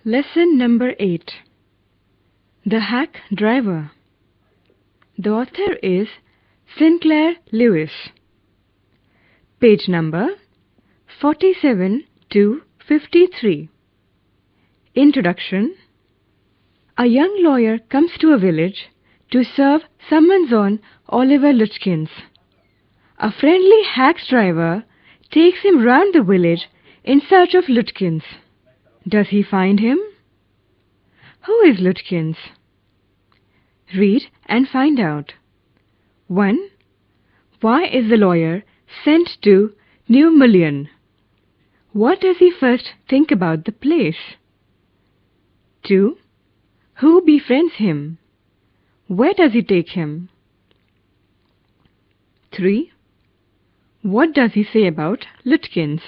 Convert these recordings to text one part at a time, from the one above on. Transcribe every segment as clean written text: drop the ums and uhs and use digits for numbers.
Lesson number 8. The Hack Driver. The author is Sinclair Lewis. Page number 47 to 53. Introduction. A young lawyer comes to a village to serve summons on Oliver Lutkins. A friendly hack driver takes him round the village in search of Lutkins. Does he find him? Who is Lutkins? Read and find out. 1. Why is the lawyer sent to New Million? What does he first think about the place? 2. Who befriends him? Where does he take him? 3. What does he say about Lutkins?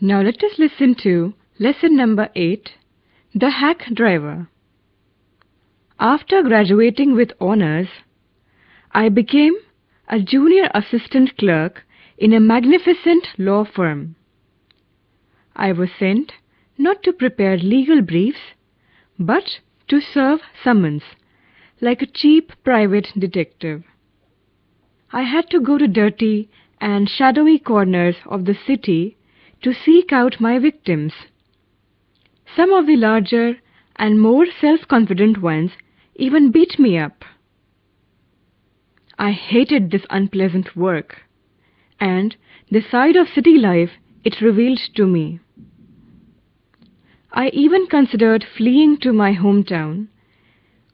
Now let us listen to lesson number 8, The Hack Driver. After graduating with honors, I became a junior assistant clerk in a magnificent law firm. I was sent not to prepare legal briefs, but to serve summons, like a cheap private detective. I had to go to dirty and shadowy corners of the city to seek out my victims. Some of the larger and more self-confident ones even beat me up. I hated this unpleasant work, and the side of city life it revealed to me. I even considered fleeing to my hometown,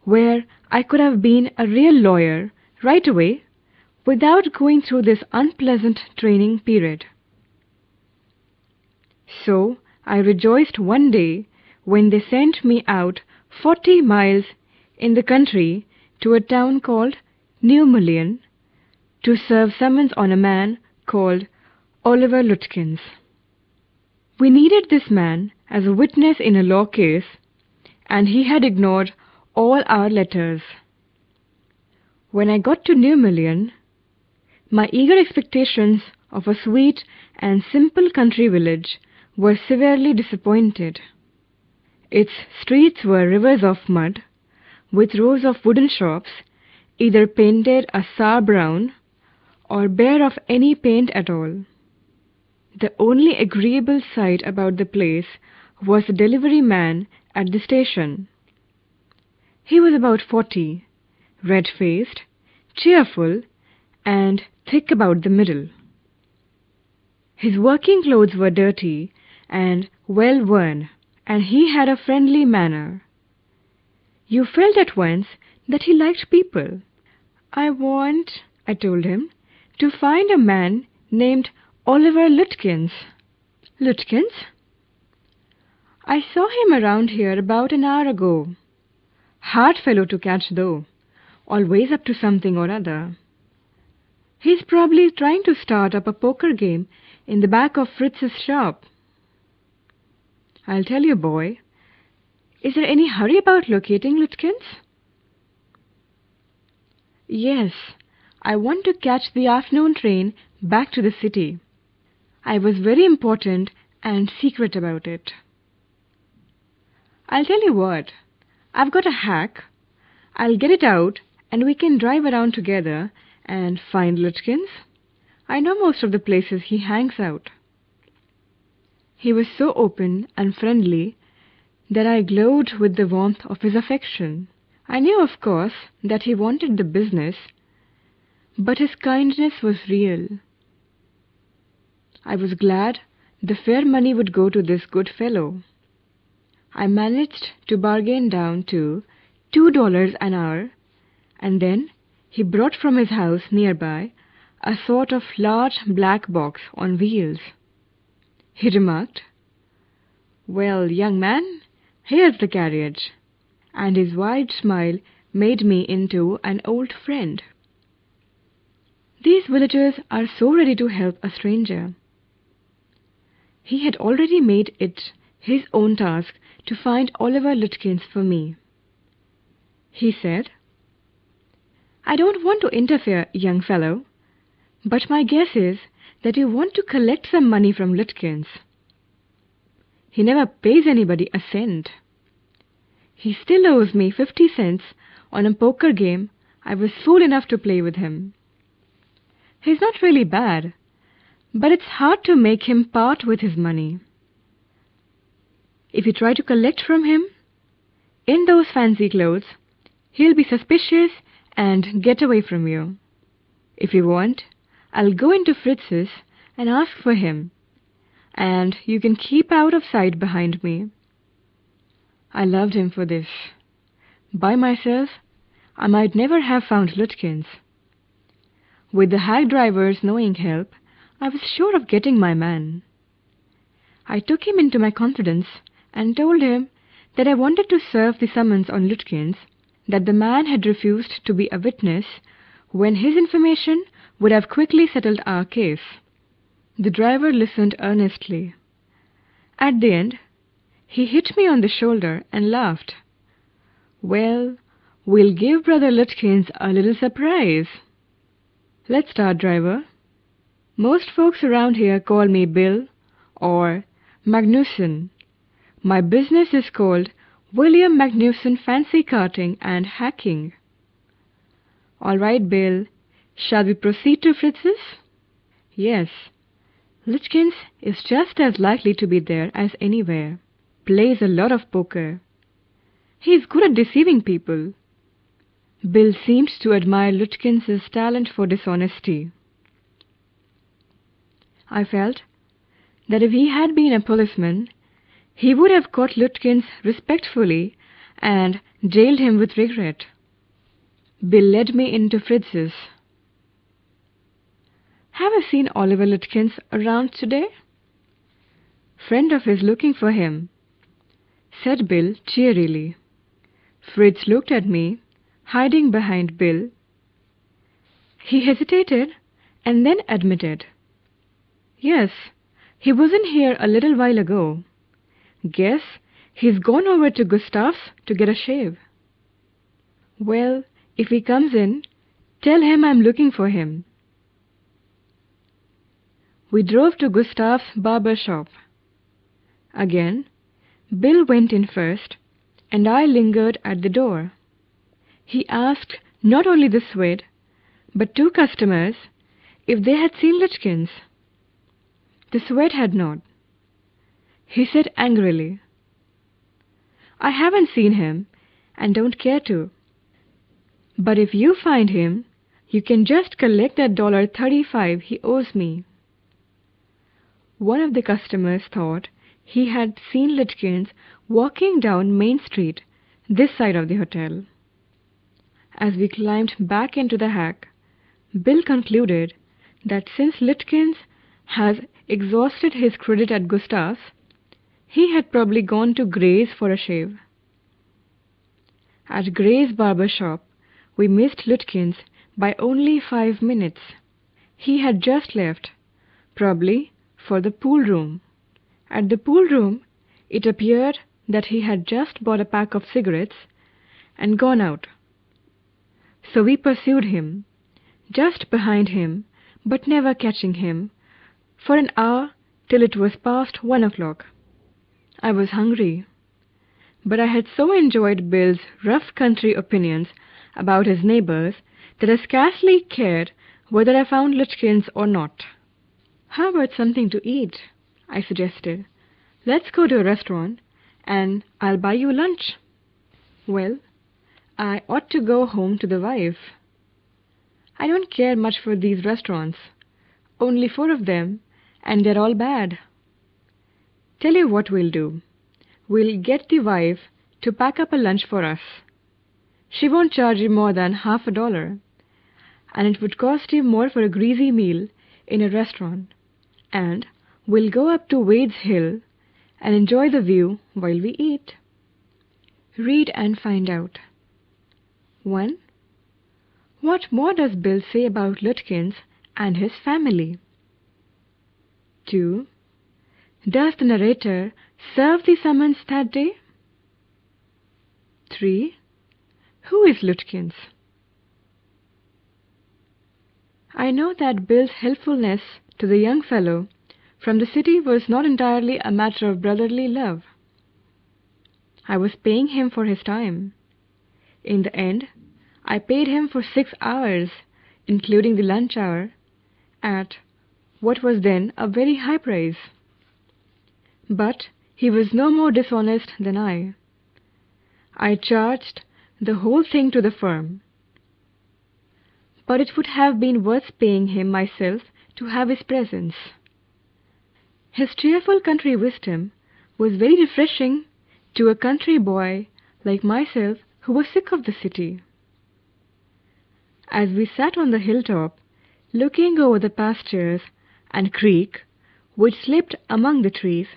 where I could have been a real lawyer right away without going through this unpleasant training period. So I rejoiced one day when they sent me out 40 miles in the country to a town called New Million to serve summons on a man called Oliver Lutkins. We needed this man as a witness in a law case, and he had ignored all our letters. When I got to New Million, my eager expectations of a sweet and simple country village were severely disappointed. Its streets were rivers of mud, with rows of wooden shops, either painted a sour brown or bare of any paint at all. The only agreeable sight about the place was the delivery man at the station. He was about 40, red-faced, cheerful, and thick about the middle. His working clothes were dirty and well worn, and he had a friendly manner. You felt at once that he liked people. I told him, to find a man named Oliver Lutkins. Lutkins? I saw him around here about an hour ago. Hard fellow to catch though, always up to something or other. He's probably trying to start up a poker game in the back of Fritz's shop. I'll tell you, boy. Is there any hurry about locating Lutkins? Yes, I want to catch the afternoon train back to the city. I was very important and secret about it. I'll tell you what, I've got a hack. I'll get it out and we can drive around together and find Lutkins. I know most of the places he hangs out. He was so open and friendly that I glowed with the warmth of his affection. I knew, of course, that he wanted the business, but his kindness was real. I was glad the fair money would go to this good fellow. I managed to bargain down to $2 an hour, and then he brought from his house nearby a sort of large black box on wheels. He remarked, "Well, young man, here's the carriage," and his wide smile made me into an old friend. These villagers are so ready to help a stranger. He had already made it his own task to find Oliver Lutkins for me. He said, "I don't want to interfere, young fellow, but my guess is that you want to collect some money from Lutkins. He never pays anybody a cent. He still owes me 50 cents on a poker game I was fool enough to play with him. He's not really bad, but it's hard to make him part with his money. If you try to collect from him, in those fancy clothes, he'll be suspicious and get away from you. If you want, I'll go into Fritz's and ask for him, and you can keep out of sight behind me. I loved him for this. By myself, I might never have found Lutkins. With the hack driver's knowing help, I was sure of getting my man. I took him into my confidence and told him that I wanted to serve the summons on Lutkins, that the man had refused to be a witness when his information would have quickly settled our case. The driver listened earnestly. At the end, he hit me on the shoulder and laughed. Well, we'll give Brother Lutkins a little surprise. Let's start, driver. Most folks around here call me Bill or Magnuson. My business is called William Magnuson Fancy Carting and Hacking. All right, Bill. Shall we proceed to Fritz's? Yes. Lutkins is just as likely to be there as anywhere. Plays a lot of poker. He's good at deceiving people. Bill seemed to admire Lutkins' talent for dishonesty. I felt that if he had been a policeman, he would have caught Lutkins respectfully and jailed him with regret. Bill led me into Fritz's. Have you seen Oliver Lutkins around today? Friend of his looking for him, said Bill cheerily. Fritz looked at me, hiding behind Bill. He hesitated and then admitted. Yes, he wasn't here a little while ago. Guess he's gone over to Gustav's to get a shave. Well, if he comes in, tell him I'm looking for him. We drove to Gustav's barber shop. Again, Bill went in first, and I lingered at the door. He asked not only the Swede, but 2 customers if they had seen Lutkins. The Swede had not. He said angrily, I haven't seen him and don't care to. But if you find him, you can just collect that $1.35 he owes me. One of the customers thought he had seen Lutkins walking down Main Street, this side of the hotel. As we climbed back into the hack, Bill concluded that since Lutkins has exhausted his credit at Gustav's, he had probably gone to Gray's for a shave. At Gray's barber shop, we missed Lutkins by only 5 minutes. He had just left, probably for the pool room. At the pool room, it appeared that he had just bought a pack of cigarettes and gone out. So we pursued him, just behind him, but never catching him, for an hour till it was past 1 o'clock. I was hungry, but I had so enjoyed Bill's rough country opinions about his neighbors that I scarcely cared whether I found Lutkins or not. How about something to eat? I suggested. Let's go to a restaurant and I'll buy you lunch. Well, I ought to go home to the wife. I don't care much for these restaurants. Only 4 of them, and they're all bad. Tell you what we'll do. We'll get the wife to pack up a lunch for us. She won't charge you more than $50, and it would cost you more for a greasy meal in a restaurant. And we'll go up to Wade's Hill and enjoy the view while we eat. Read and find out. 1. What more does Bill say about Lutkins and his family? 2. Does the narrator serve the summons that day? 3. Who is Lutkins? I know that Bill's helpfulness to the young fellow from the city was not entirely a matter of brotherly love. I was paying him for his time. In the end, I paid him for 6 hours, including the lunch hour, at what was then a very high price. But he was no more dishonest than I. I charged the whole thing to the firm. But it would have been worth paying him myself to have his presence. His cheerful country wisdom was very refreshing to a country boy like myself who was sick of the city. As we sat on the hilltop, looking over the pastures and creek which slipped among the trees,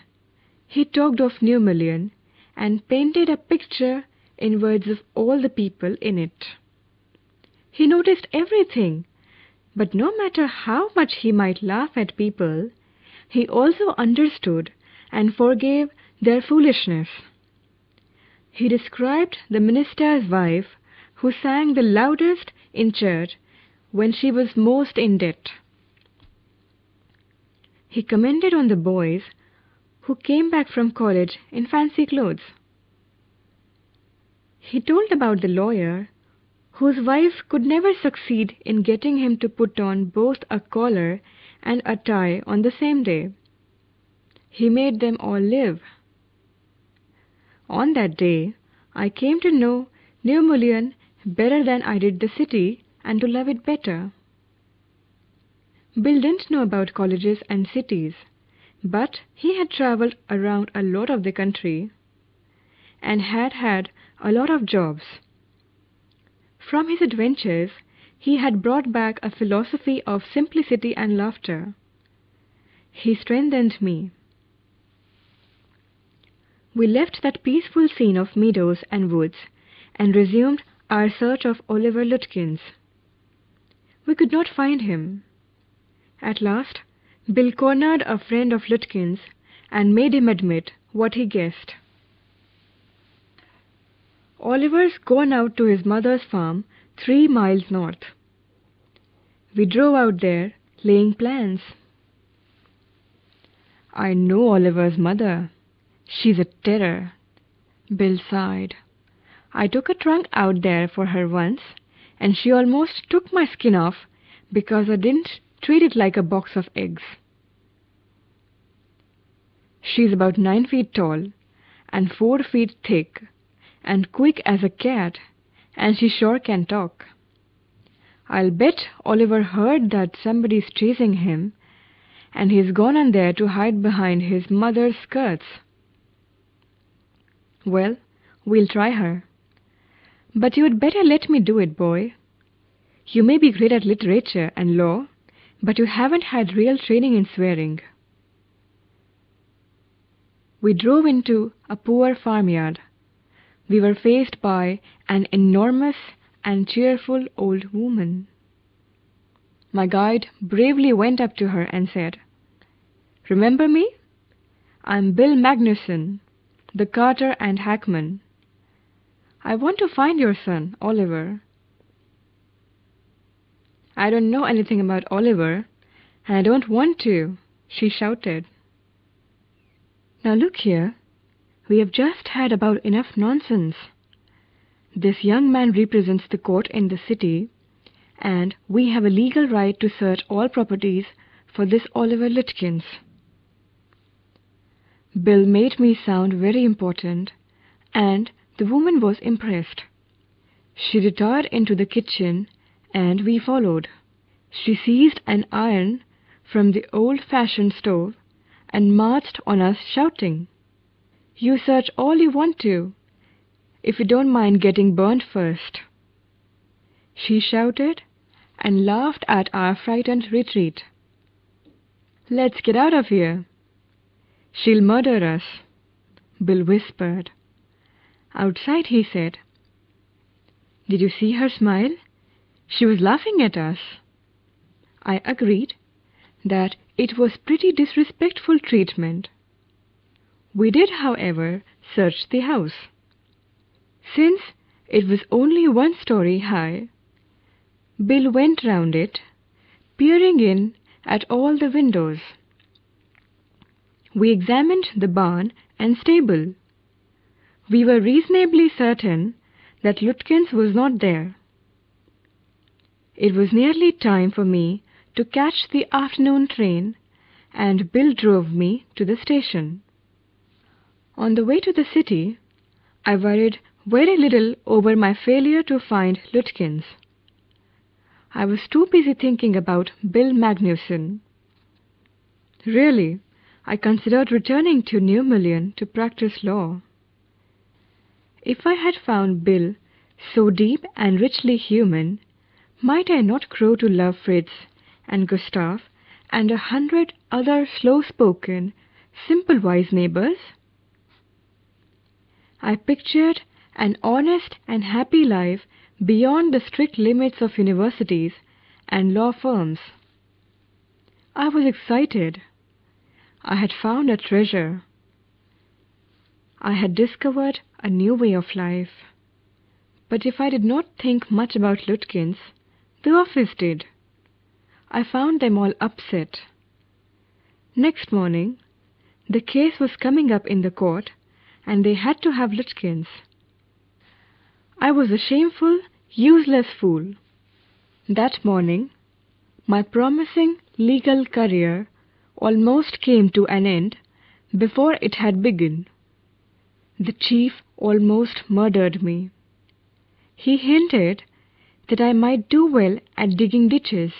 he talked of New Million and painted a picture in words of all the people in it. He noticed everything, but no matter how much he might laugh at people, he also understood and forgave their foolishness. He described the minister's wife who sang the loudest in church when she was most in debt. He commented on the boys who came back from college in fancy clothes. He told about the lawyer whose wife could never succeed in getting him to put on both a collar and a tie on the same day. He made them all live. On that day, I came to know New Mullion better than I did the city and to love it better. Bill didn't know about colleges and cities, but he had travelled around a lot of the country and had had a lot of jobs. From his adventures, he had brought back a philosophy of simplicity and laughter. He strengthened me. We left that peaceful scene of meadows and woods and resumed our search of Oliver Lutkins. We could not find him. At last, Bill cornered a friend of Lutkins and made him admit what he guessed. Oliver's gone out to his mother's farm 3 miles north. We drove out there, laying plans. I know Oliver's mother. She's a terror. Bill sighed. I took a trunk out there for her once, and she almost took my skin off because I didn't treat it like a box of eggs. She's about 9 feet tall and 4 feet thick and quick as a cat, and she sure can talk. I'll bet Oliver heard that somebody's chasing him, and he's gone on there to hide behind his mother's skirts. Well, we'll try her. But you'd better let me do it, boy. You may be great at literature and law, but you haven't had real training in swearing. We drove into a poor farmyard. We were faced by an enormous and cheerful old woman. My guide bravely went up to her and said, "Remember me? I'm Bill Magnuson, the carter and hackman. I want to find your son, Oliver." "I don't know anything about Oliver, and I don't want to," she shouted. "Now look here, we have just had about enough nonsense. This young man represents the court in the city, and we have a legal right to search all properties for this Oliver Lutkins." Bill made me sound very important, and the woman was impressed. She retired into the kitchen, and we followed. She seized an iron from the old-fashioned stove and marched on us shouting, "You search all you want to, if you don't mind getting burnt first." She shouted and laughed at our frightened retreat. "Let's get out of here." "She'll murder us," Bill whispered. Outside he said, "Did you see her smile? She was laughing at us." I agreed that it was pretty disrespectful treatment. We did, however, search the house. Since it was only 1 story high, Bill went round it, peering in at all the windows. We examined the barn and stable. We were reasonably certain that Lutkins was not there. It was nearly time for me to catch the afternoon train, and Bill drove me to the station. On the way to the city, I worried very little over my failure to find Lutkins. I was too busy thinking about Bill Magnuson. Really, I considered returning to New Million to practice law. If I had found Bill so deep and richly human, might I not grow to love Fritz and Gustav and 100 other slow-spoken, simple-wise neighbors? I pictured an honest and happy life beyond the strict limits of universities and law firms. I was excited. I had found a treasure. I had discovered a new way of life. But if I did not think much about Lutkins, the office did. I found them all upset. Next morning, the case was coming up in the court, and they had to have Lutkins. I was a shameful, useless fool. That morning, my promising legal career almost came to an end before it had begun. The chief almost murdered me. He hinted that I might do well at digging ditches.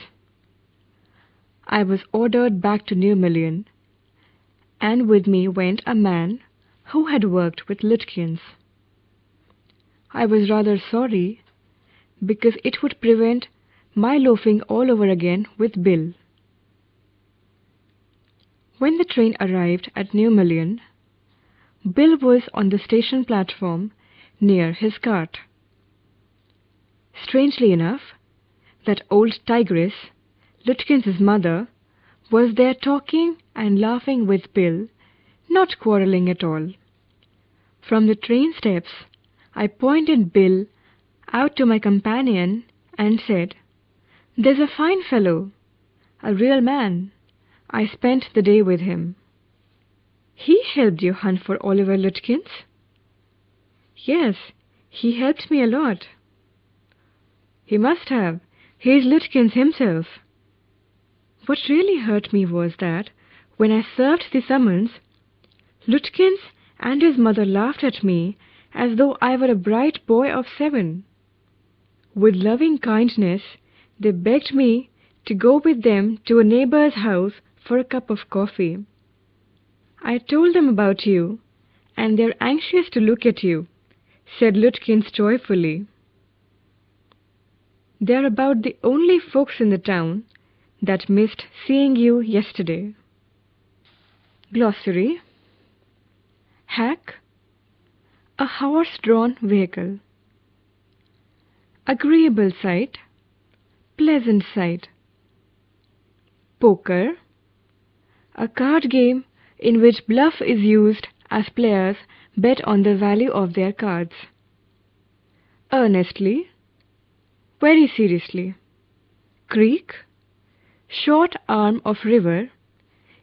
I was ordered back to New Million, and with me went a man who had worked with Lutkins. I was rather sorry, because it would prevent my loafing all over again with Bill. When the train arrived at New Million, Bill was on the station platform near his cart. Strangely enough, that old tigress, Lutkins' mother, was there talking and laughing with Bill, not quarrelling at all. From the train steps, I pointed Bill out to my companion and said, "There's a fine fellow, a real man. I spent the day with him." "He helped you hunt for Oliver Lutkins?" "Yes, he helped me a lot." "He must have. He's Lutkins himself." What really hurt me was that, when I served the summons, Lutkins and his mother laughed at me as though I were a bright boy of 7. With loving kindness, they begged me to go with them to a neighbor's house for a cup of coffee. "I told them about you, and they're anxious to look at you," said Lutkins joyfully. "They're about the only folks in the town that missed seeing you yesterday." Glossary: Hack, a horse-drawn vehicle. Agreeable sight, pleasant sight. Poker, a card game in which bluff is used as players bet on the value of their cards. Earnestly, very seriously. Creek, short arm of river,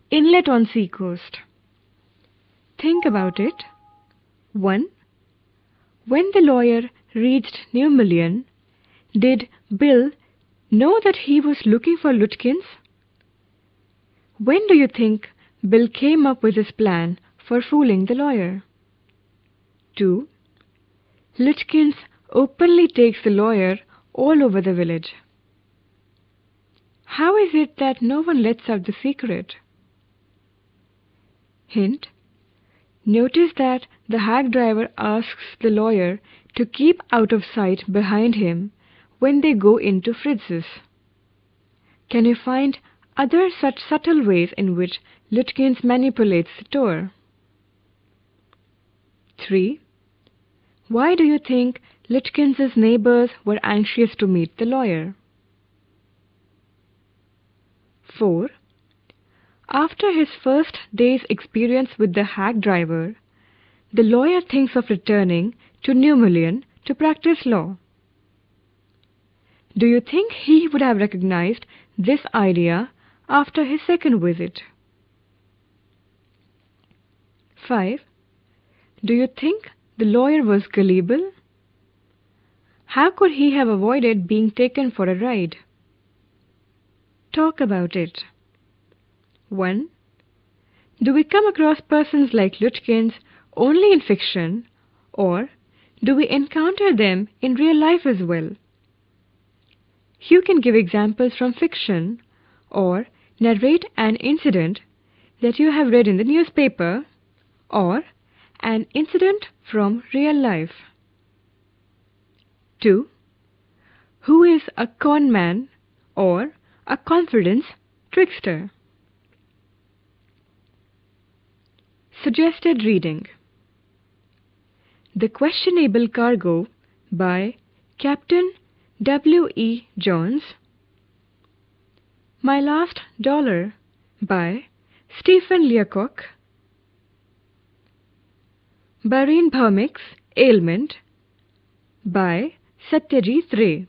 inlet on sea coast. Think about it. 1. When the lawyer reached New Million, did Bill know that he was looking for Lutkins? When do you think Bill came up with his plan for fooling the lawyer? 2. Lutkins openly takes the lawyer all over the village. How is it that no one lets out the secret? Hint: notice that the hack driver asks the lawyer to keep out of sight behind him when they go into Fritz's. Can you find other such subtle ways in which Lutkins manipulates the tour? 3. Why do you think Lutkins' neighbors were anxious to meet the lawyer? 4. After his first day's experience with the hack driver, the lawyer thinks of returning to New Million to practice law. Do you think he would have recognized this idea after his second visit? 5. Do you think the lawyer was gullible? How could he have avoided being taken for a ride? Talk about it. 1. Do we come across persons like Lutyens only in fiction, or do we encounter them in real life as well? You can give examples from fiction or narrate an incident that you have read in the newspaper or an incident from real life. 2. Who is a con man or a confidence trickster? Suggested reading: The Questionable Cargo by Captain W. E. Jones. My Last Dollar by Stephen Leacock. Baron Bhowmick's Ailment by Satyajit Ray.